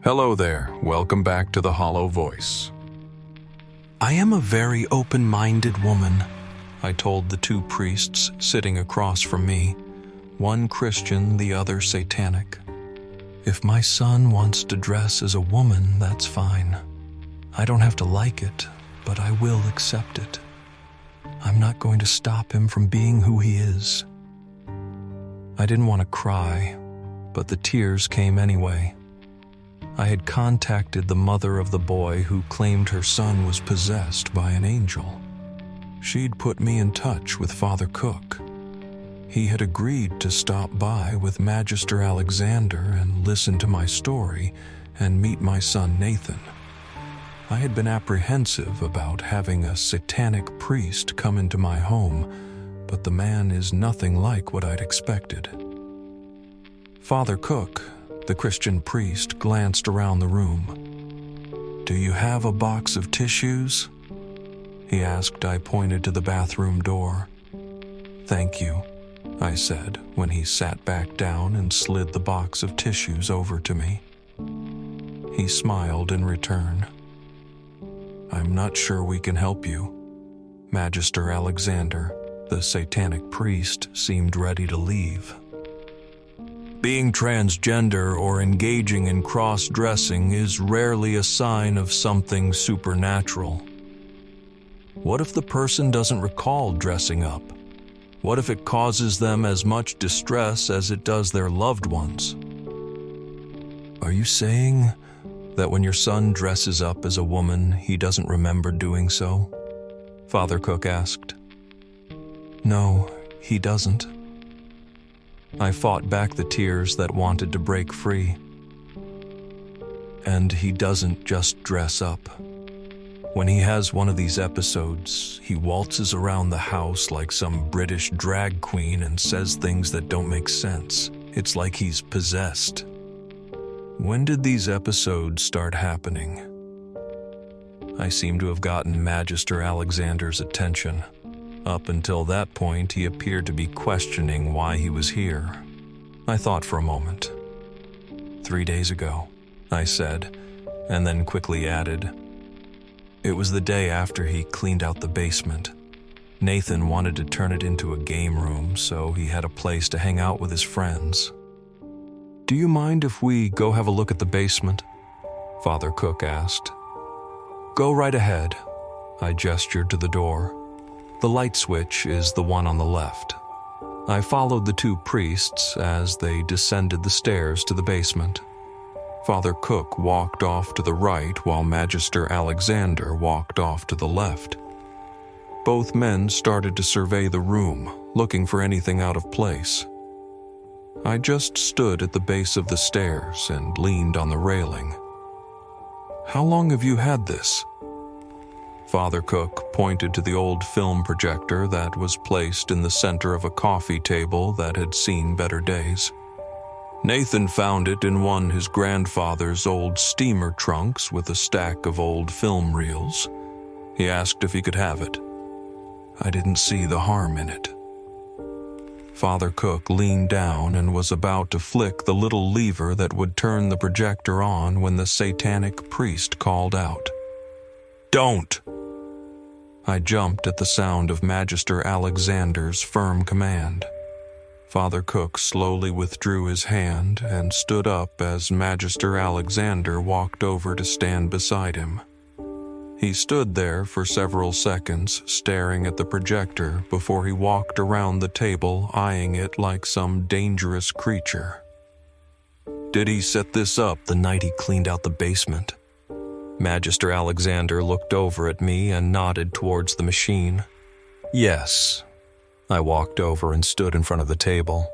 Hello there, welcome back to The Hollow Voice. I am a very open-minded woman, I told the two priests sitting across from me, one Christian, the other Satanic. If my son wants to dress as a woman, that's fine. I don't have to like it, but I will accept it. I'm not going to stop him from being who he is. I didn't want to cry, but the tears came anyway. I had contacted the mother of the boy who claimed her son was possessed by an angel. She'd put me in touch with Father Cook. He had agreed to stop by with Magister Alexander and listen to my story and meet my son Nathan. I had been apprehensive about having a satanic priest come into my home, but the man is nothing like what I'd expected. Father Cook, the Christian priest, glanced around the room. "Do you have a box of tissues?" he asked. I pointed to the bathroom door. "Thank you," I said when he sat back down and slid the box of tissues over to me. He smiled in return. "I'm not sure we can help you." Magister Alexander, the satanic priest, seemed ready to leave. "Being transgender or engaging in cross-dressing is rarely a sign of something supernatural. What if the person doesn't recall dressing up? What if it causes them as much distress as it does their loved ones?" "Are you saying that when your son dresses up as a woman, he doesn't remember doing so?" Father Cook asked. "No, he doesn't." I fought back the tears that wanted to break free. "And he doesn't just dress up. When he has one of these episodes, he waltzes around the house like some British drag queen and says things that don't make sense. It's like he's possessed." "When did these episodes start happening?" I seem to have gotten Magister Alexander's attention. Up until that point, he appeared to be questioning why he was here. I thought for a moment. 3 days ago, I said, and then quickly added, "It was the day after he cleaned out the basement. Nathan wanted to turn it into a game room, so he had a place to hang out with his friends." "Do you mind if we go have a look at the basement?" Father Cook asked. "Go right ahead," I gestured to the door. "The light switch is the one on the left." I followed the two priests as they descended the stairs to the basement. Father Cook walked off to the right while Magister Alexander walked off to the left. Both men started to survey the room, looking for anything out of place. I just stood at the base of the stairs and leaned on the railing. "How long have you had this?" Father Cook pointed to the old film projector that was placed in the center of a coffee table that had seen better days. "Nathan found it in one of his grandfather's old steamer trunks with a stack of old film reels. He asked if he could have it. I didn't see the harm in it." Father Cook leaned down and was about to flick the little lever that would turn the projector on when the satanic priest called out, "Don't!" I jumped at the sound of Magister Alexander's firm command. Father Cook slowly withdrew his hand and stood up as Magister Alexander walked over to stand beside him. He stood there for several seconds, staring at the projector before he walked around the table, eyeing it like some dangerous creature. "Did he set this up the night he cleaned out the basement?" Magister Alexander looked over at me and nodded towards the machine. "Yes." I walked over and stood in front of the table.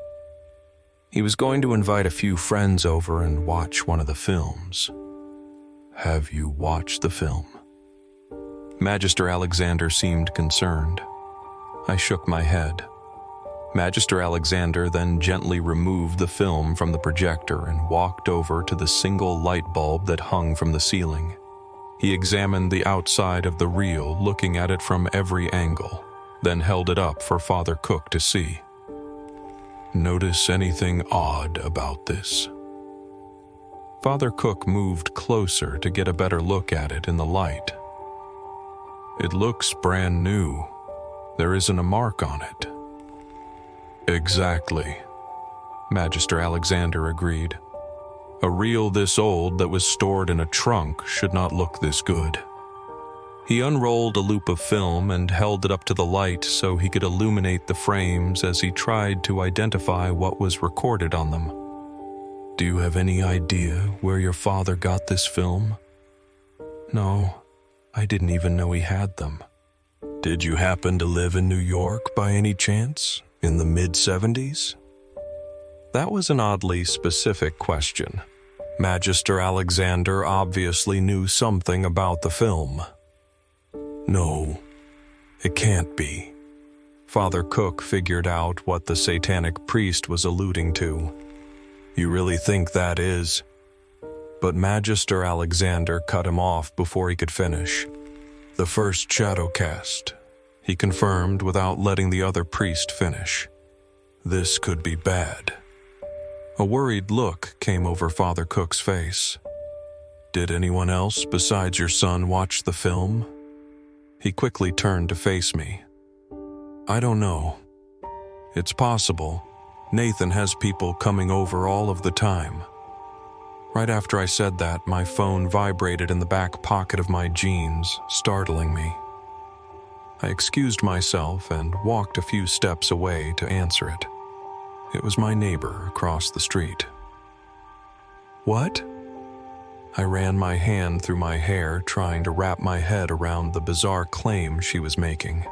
He was going to invite a few friends over and watch one of the films. "Have you watched the film?" Magister Alexander seemed concerned. I shook my head. Magister Alexander then gently removed the film from the projector and walked over to the single light bulb that hung from the ceiling. He examined the outside of the reel, looking at it from every angle, then held it up for Father Cook to see. "Notice anything odd about this?" Father Cook moved closer to get a better look at it in the light. It looks brand new. There isn't a mark on it. Exactly, Magister Alexander agreed. A reel this old that was stored in a trunk should not look this good. He unrolled a loop of film and held it up to the light so he could illuminate the frames as he tried to identify what was recorded on them. Do you have any idea where your father got this film? No, I didn't even know he had them. Did you happen to live in New York by any chance, in the mid-70s? That was an oddly specific question. Magister Alexander obviously knew something about the film. No, it can't be. Father Cook figured out what the satanic priest was alluding to. You really think that is? But Magister Alexander cut him off before he could finish. The first shadow cast, he confirmed without letting the other priest finish. This could be bad. A worried look came over Father Cook's face. Did anyone else besides your son watch the film? He quickly turned to face me. I don't know. It's possible. Nathan has people coming over all of the time. Right after I said that, my phone vibrated in the back pocket of my jeans, startling me. I excused myself and walked a few steps away to answer it. It was my neighbor across the street. What? I ran my hand through my hair, trying to wrap my head around the bizarre claim she was making.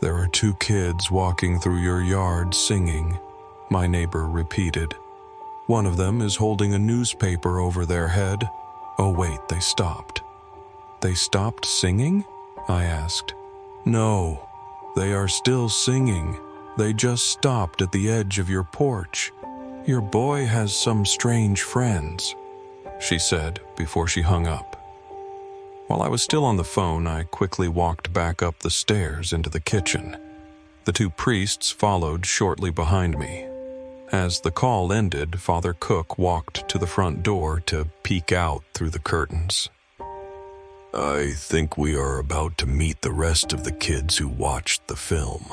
There are 2 kids walking through your yard singing, my neighbor repeated. One of them is holding a newspaper over their head. Oh wait, they stopped. They stopped singing? I asked. No, they are still singing. They just stopped at the edge of your porch. Your boy has some strange friends, she said before she hung up. While I was still on the phone, I quickly walked back up the stairs into the kitchen. The 2 priests followed shortly behind me. As the call ended, Father Cook walked to the front door to peek out through the curtains. I think we are about to meet the rest of the kids who watched the film.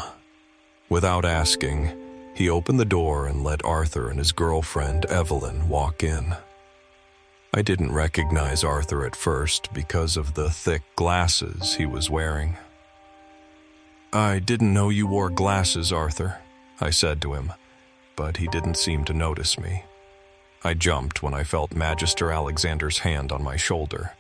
Without asking, he opened the door and let Arthur and his girlfriend, Evelyn, walk in. I didn't recognize Arthur at first because of the thick glasses he was wearing. I didn't know you wore glasses, Arthur, I said to him, but he didn't seem to notice me. I jumped when I felt Magister Alexander's hand on my shoulder.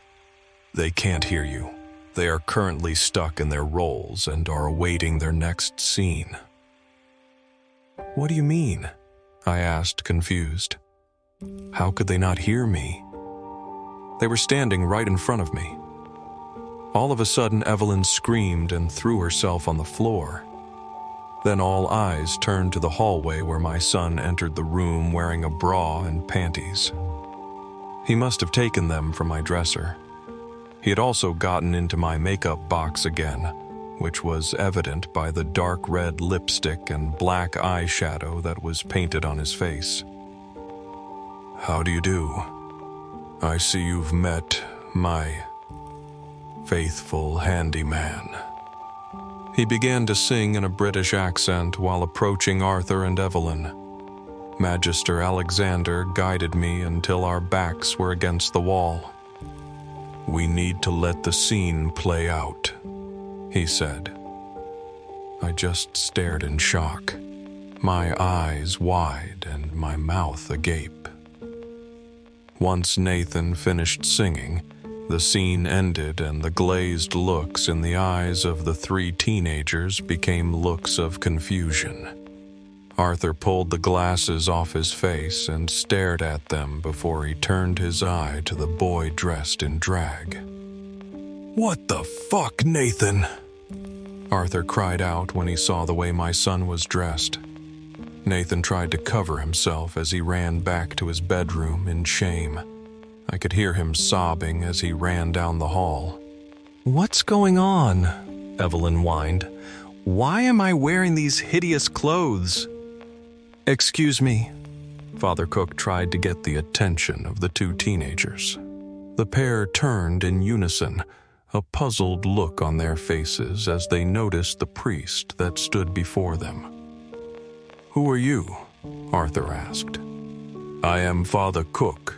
They can't hear you. They are currently stuck in their roles and are awaiting their next scene. What do you mean? I asked, confused. How could they not hear me? They were standing right in front of me. All of a sudden, Evelyn screamed and threw herself on the floor. Then all eyes turned to the hallway where my son entered the room wearing a bra and panties. He must have taken them from my dresser. He had also gotten into my makeup box again, which was evident by the dark red lipstick and black eyeshadow that was painted on his face. How do you do? I see you've met my faithful handyman. He began to sing in a British accent while approaching Arthur and Evelyn. Magister Alexander guided me until our backs were against the wall. We need to let the scene play out, he said. I just stared in shock, my eyes wide and my mouth agape. Once Nathan finished singing, the scene ended and the glazed looks in the eyes of the 3 teenagers became looks of confusion. Arthur pulled the glasses off his face and stared at them before he turned his eye to the boy dressed in drag. What the fuck, Nathan? Arthur cried out when he saw the way my son was dressed. Nathan tried to cover himself as he ran back to his bedroom in shame. I could hear him sobbing as he ran down the hall. What's going on? Evelyn whined. Why am I wearing these hideous clothes? Excuse me. Father Cook tried to get the attention of the two teenagers. The pair turned in unison, a puzzled look on their faces as they noticed the priest that stood before them. "Who are you?" Arthur asked. "I am Father Cook."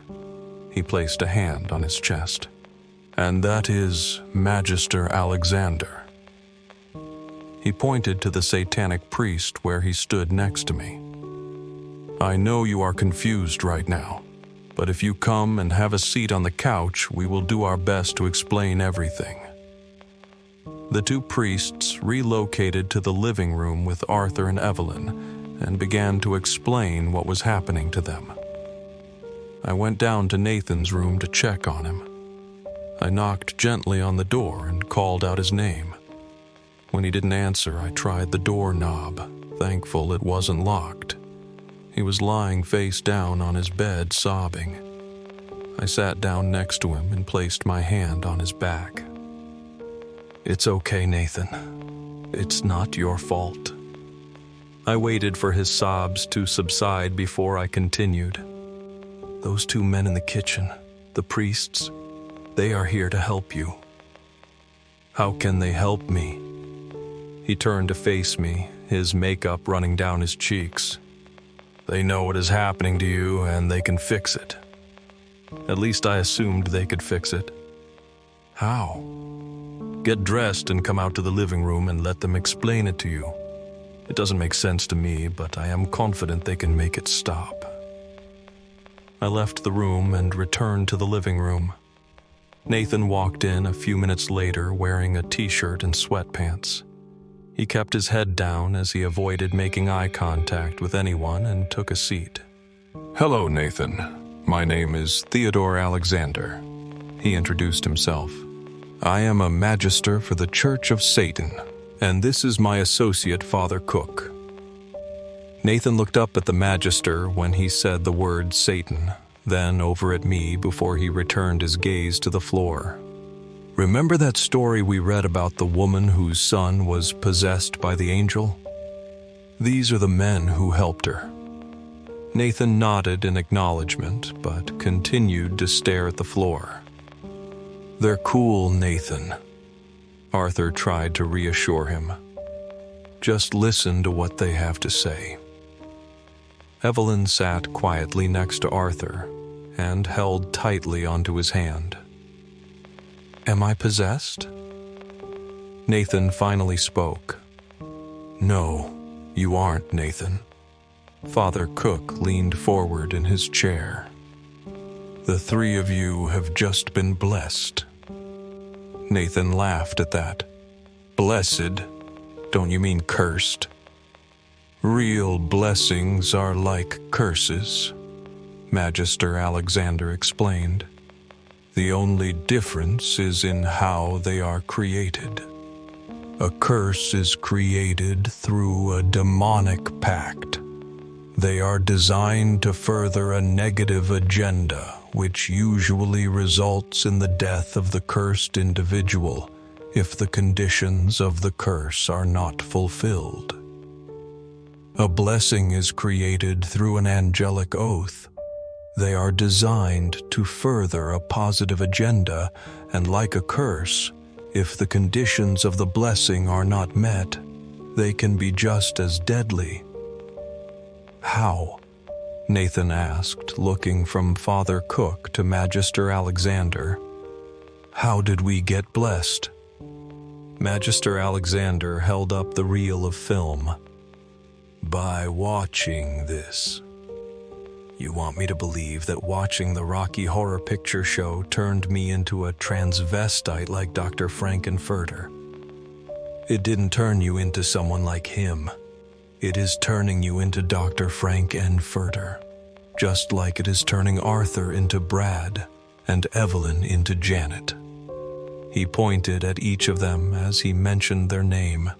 He placed a hand on his chest. "And that is Magister Alexander." He pointed to the Satanic priest where he stood next to me. "I know you are confused right now, but if you come and have a seat on the couch, we will do our best to explain everything." The two priests relocated to the living room with Arthur and Evelyn and began to explain what was happening to them. I went down to Nathan's room to check on him. I knocked gently on the door and called out his name. When he didn't answer, I tried the doorknob, thankful it wasn't locked. He was lying face down on his bed, sobbing. I sat down next to him and placed my hand on his back. "It's okay, Nathan. It's not your fault." I waited for his sobs to subside before I continued. "Those two men in the kitchen, the priests, they are here to help you." "How can they help me?" He turned to face me, his makeup running down his cheeks. "They know what is happening to you and they can fix it." At least I assumed they could fix it. "How?" "Get dressed and come out to the living room and let them explain it to you. It doesn't make sense to me, but I am confident they can make it stop." I left the room and returned to the living room. Nathan walked in a few minutes later wearing a t-shirt and sweatpants. He kept his head down as he avoided making eye contact with anyone and took a seat. Hello, Nathan. My name is Theodore Alexander. He introduced himself. I am a magister for the Church of Satan, and this is my associate, Father Cook. Nathan looked up at the magister when he said the word Satan, then over at me before he returned his gaze to the floor. "Remember that story we read about the woman whose son was possessed by the angel? These are the men who helped her." Nathan nodded in acknowledgement, but continued to stare at the floor. "They're cool, Nathan." Arthur tried to reassure him. "Just listen to what they have to say." Evelyn sat quietly next to Arthur and held tightly onto his hand. "Am I possessed?" Nathan finally spoke. "No, you aren't, Nathan." Father Cook leaned forward in his chair. "The three of you have just been blessed." Nathan laughed at that. "Blessed? Don't you mean cursed?" "Real blessings are like curses," Magister Alexander explained. "The only difference is in how they are created. A curse is created through a demonic pact. They are designed to further a negative agenda, which usually results in the death of the cursed individual if the conditions of the curse are not fulfilled. A blessing is created through an angelic oath. They are designed to further a positive agenda, and like a curse, if the conditions of the blessing are not met, they can be just as deadly." "How?" Nathan asked, looking from Father Cook to Magister Alexander. "How did we get blessed?" Magister Alexander held up the reel of film. "By watching this. You want me to believe that watching the Rocky Horror Picture Show turned me into a transvestite like Dr. Frankenfurter? It didn't turn you into someone like him. It is turning you into Dr. Frankenfurter, just like it is turning Arthur into Brad and Evelyn into Janet." He pointed at each of them as he mentioned their name.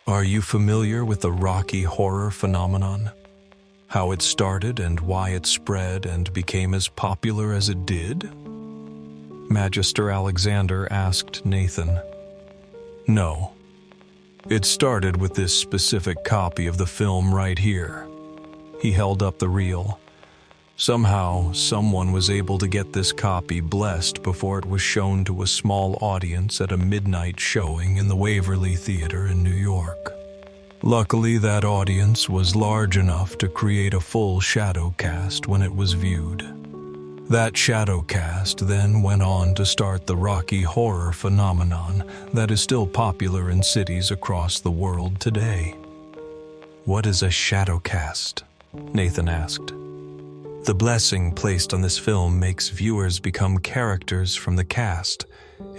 "Are you familiar with the Rocky Horror phenomenon? How it started and why it spread and became as popular as it did?" Magister Alexander asked Nathan. "No. It started with this specific copy of the film right here. He held up the reel. Somehow, someone was able to get this copy blessed before it was shown to a small audience at a midnight showing in the Waverly Theater in New York. Luckily, that audience was large enough to create a full shadow cast when it was viewed. That shadow cast then went on to start the Rocky Horror phenomenon that is still popular in cities across the world today. "What is a shadow cast?" Nathan asked. "The blessing placed on this film makes viewers become characters from the cast.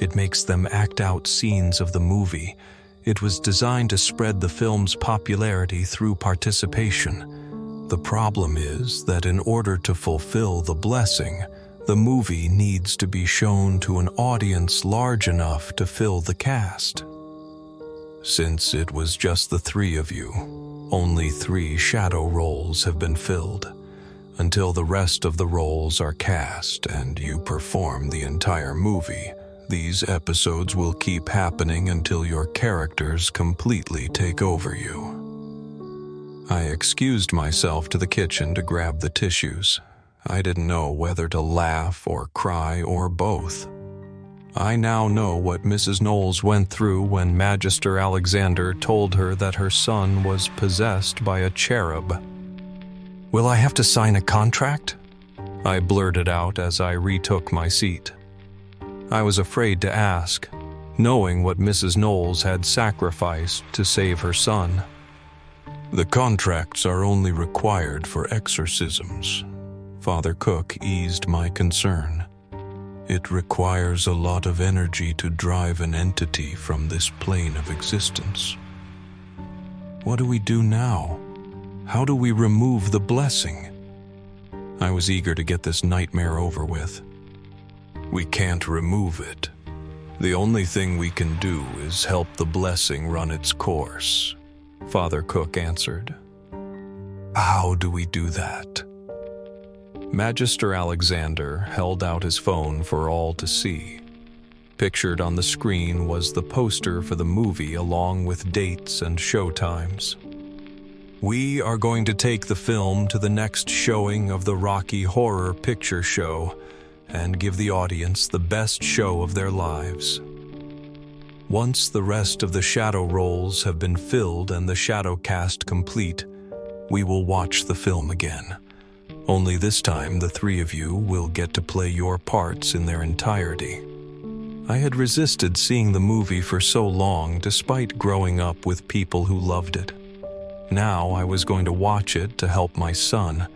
It makes them act out scenes of the movie. It was designed to spread the film's popularity through participation. The problem is that in order to fulfill the blessing, the movie needs to be shown to an audience large enough to fill the cast. Since it was just the three of you, only 3 shadow roles have been filled. Until the rest of the roles are cast and you perform the entire movie, these episodes will keep happening until your characters completely take over you." I excused myself to the kitchen to grab the tissues. I didn't know whether to laugh or cry or both. I now know what Mrs. Knowles went through when Magister Alexander told her that her son was possessed by a cherub. "Will I have to sign a contract?" I blurted out as I retook my seat. I was afraid to ask, knowing what Mrs. Knowles had sacrificed to save her son. "The contracts are only required for exorcisms." Father Cook eased my concern. "It requires a lot of energy to drive an entity from this plane of existence." "What do we do now? How do we remove the blessing?" I was eager to get this nightmare over with. "We can't remove it. The only thing we can do is help the blessing run its course," Father Cook answered. "How do we do that?" Magister Alexander held out his phone for all to see. Pictured on the screen was the poster for the movie along with dates and showtimes. "We are going to take the film to the next showing of the Rocky Horror Picture Show and give the audience the best show of their lives. Once the rest of the shadow roles have been filled and the shadow cast complete, we will watch the film again. Only this time the 3 of you will get to play your parts in their entirety." I had resisted seeing the movie for so long despite growing up with people who loved it. Now I was going to watch it to help my son.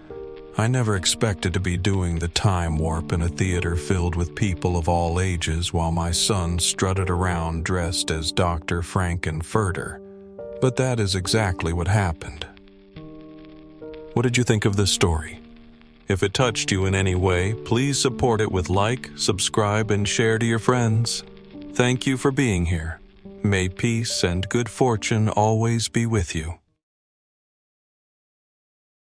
I never expected to be doing the time warp in a theater filled with people of all ages while my son strutted around dressed as Dr. Frankenfurter. But that is exactly what happened. What did you think of this story? If it touched you in any way, please support it with like, subscribe, and share to your friends. Thank you for being here. May peace and good fortune always be with you.